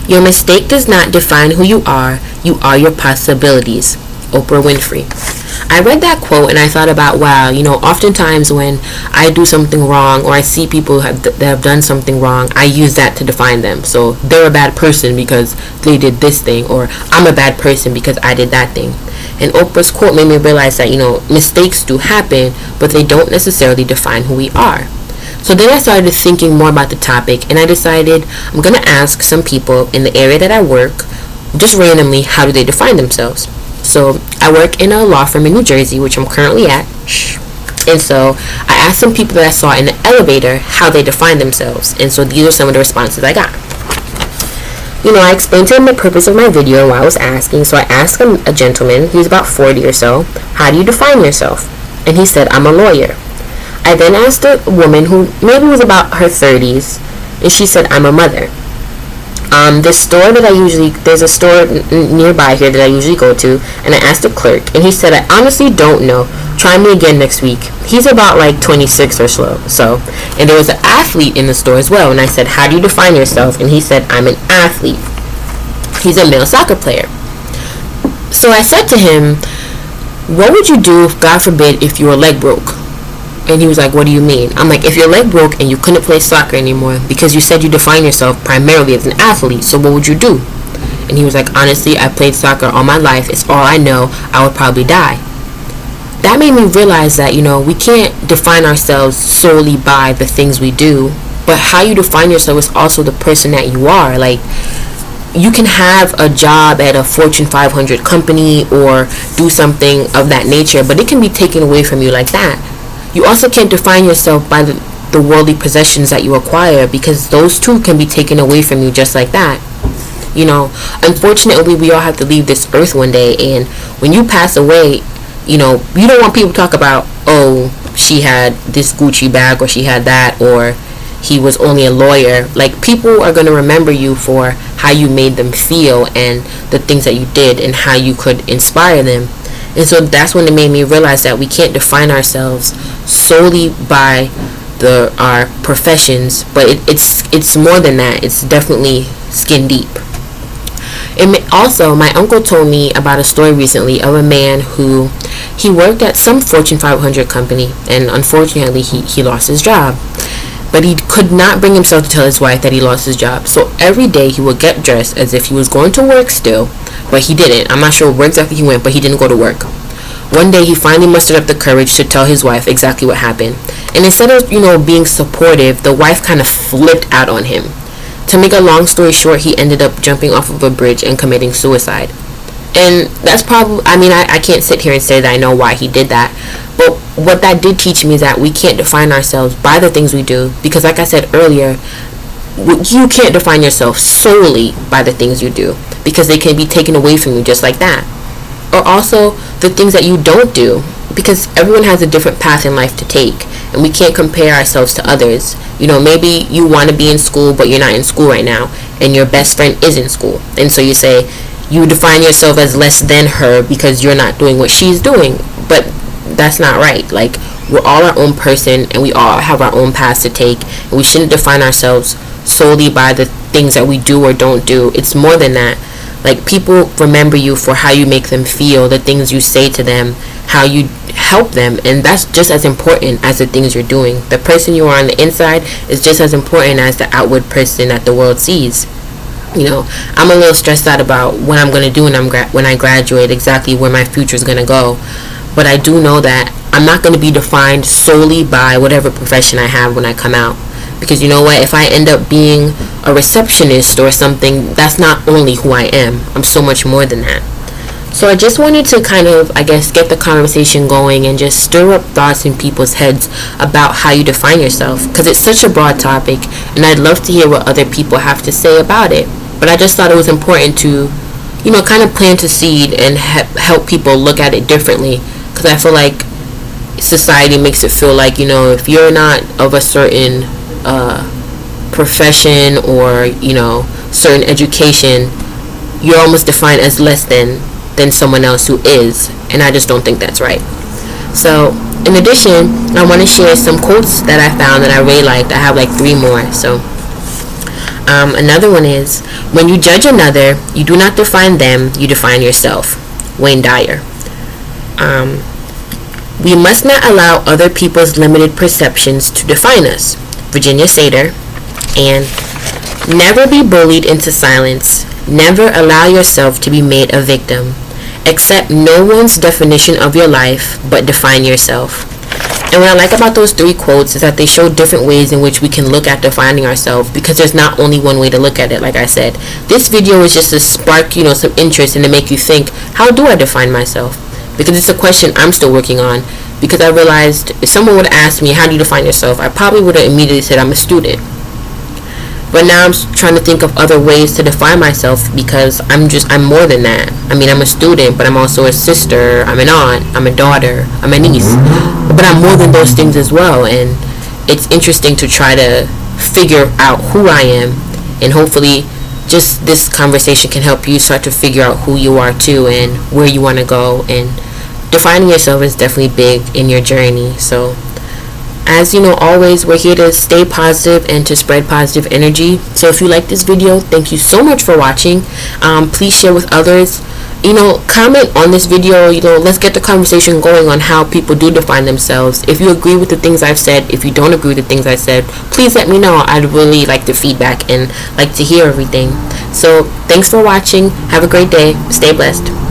Your mistake does not define who you are your possibilities. Oprah Winfrey. I read that quote and I thought about, wow, oftentimes when I do something wrong or I see people that have done something wrong, I use that to define them. So they're a bad person because they did this thing, or I'm a bad person because I did that thing. And Oprah's quote made me realize that, mistakes do happen, but they don't necessarily define who we are. So then I started thinking more about the topic, and I decided I'm going to ask some people in the area that I work, just randomly, how do they define themselves? So I work in a law firm in New Jersey, which I'm currently at. And so I asked some people that I saw in the elevator how they define themselves. And so these are some of the responses I got. I explained to him the purpose of my video while I was asking. So I asked a gentleman, he was about 40 or so, how do you define yourself? And he said, I'm a lawyer. I then asked a woman who maybe was about her 30s, and she said, I'm a mother. There's a store nearby here that I usually go to, and I asked the clerk, and he said, I honestly don't know. Try me again next week. He's about like 26 or so. And there was an athlete in the store as well, and I said, how do you define yourself? And he said, I'm an athlete. He's a male soccer player. So I said to him, what would you do, God forbid, if your leg broke? And he was like, what do you mean? I'm like, if your leg broke and you couldn't play soccer anymore because you said you define yourself primarily as an athlete, so what would you do? And he was like, honestly, I played soccer all my life. It's all I know. I would probably die. That made me realize that, we can't define ourselves solely by the things we do, but how you define yourself is also the person that you are. Like, you can have a job at a Fortune 500 company or do something of that nature, but it can be taken away from you like that. You also can't define yourself by the worldly possessions that you acquire, because those too can be taken away from you just like that. Unfortunately, we all have to leave this earth one day, and when you pass away, you don't want people to talk about, oh, she had this Gucci bag, or she had that, or he was only a lawyer. Like, people are going to remember you for how you made them feel and the things that you did and how you could inspire them. And so that's when it made me realize that we can't define ourselves solely by our professions, but it's more than that. It's definitely skin deep. Also, my uncle told me about a story recently of a man who he worked at some Fortune 500 company, and unfortunately he lost his job. But he could not bring himself to tell his wife that he lost his job. So every day he would get dressed as if he was going to work still, but he didn't. I'm not sure where exactly he went, but he didn't go to work. One day he finally mustered up the courage to tell his wife exactly what happened. And instead of, being supportive, the wife kind of flipped out on him. To make a long story short, he ended up jumping off of a bridge and committing suicide. And that's probably, I can't sit here and say that I know why he did that. But what that did teach me is that we can't define ourselves by the things we do. Because like I said earlier, you can't define yourself solely by the things you do, because they can be taken away from you just like that. Or also the things that you don't do, because everyone has a different path in life to take, and we can't compare ourselves to others. Maybe you want to be in school, but you're not in school right now, and your best friend is in school, and so you say you define yourself as less than her because you're not doing what she's doing. But that's not right. Like, we're all our own person, and we all have our own paths to take, and we shouldn't define ourselves solely by the things that we do or don't do. It's more than that. Like, people remember you for how you make them feel, the things you say to them, how you help them, and that's just as important as the things you're doing. The person you are on the inside is just as important as the outward person that the world sees. I'm a little stressed out about what I'm going to do when I graduate, exactly where my future is going to go. But I do know that I'm not going to be defined solely by whatever profession I have when I come out. Because you know what, if I end up being a receptionist or something, that's not only who I am. I'm so much more than that. So I just wanted to kind of, get the conversation going and just stir up thoughts in people's heads about how you define yourself. Because it's such a broad topic, and I'd love to hear what other people have to say about it. But I just thought it was important to, kind of plant a seed and help people look at it differently. Because I feel like society makes it feel like, if you're not of a certain profession or certain education, you're almost defined as less than someone else who is, and I just don't think that's right. So in addition, I want to share some quotes that I found that I really liked. I have like 3 more. So Another one is, when you judge another, you do not define them, you define yourself. Wayne Dyer. We must not allow other people's limited perceptions to define us. Virginia Satir. And never be bullied into silence. Never allow yourself to be made a victim. Accept no one's definition of your life, but define yourself. And what I like about those 3 quotes is that they show different ways in which we can look at defining ourselves, because there's not only one way to look at it. Like I said, this video is just to spark, some interest and to make you think, how do I define myself? Because it's a question I'm still working on, because I realized if someone would ask me, how do you define yourself? I probably would have immediately said I'm a student. But now I'm trying to think of other ways to define myself, because I'm more than that. I mean, I'm a student, but I'm also a sister, I'm an aunt, I'm a daughter, I'm a niece. But I'm more than those things as well, and it's interesting to try to figure out who I am, and hopefully just this conversation can help you start to figure out who you are too and where you want to go. And defining yourself is definitely big in your journey. So as you know, always, we're here to stay positive and to spread positive energy. So if you like this video, thank you so much for watching. Please share with others. Comment on this video. Let's get the conversation going on how people do define themselves. If you agree with the things I've said, if you don't agree with the things I said, please let me know. I'd really like the feedback and like to hear everything. So thanks for watching. Have a great day. Stay blessed.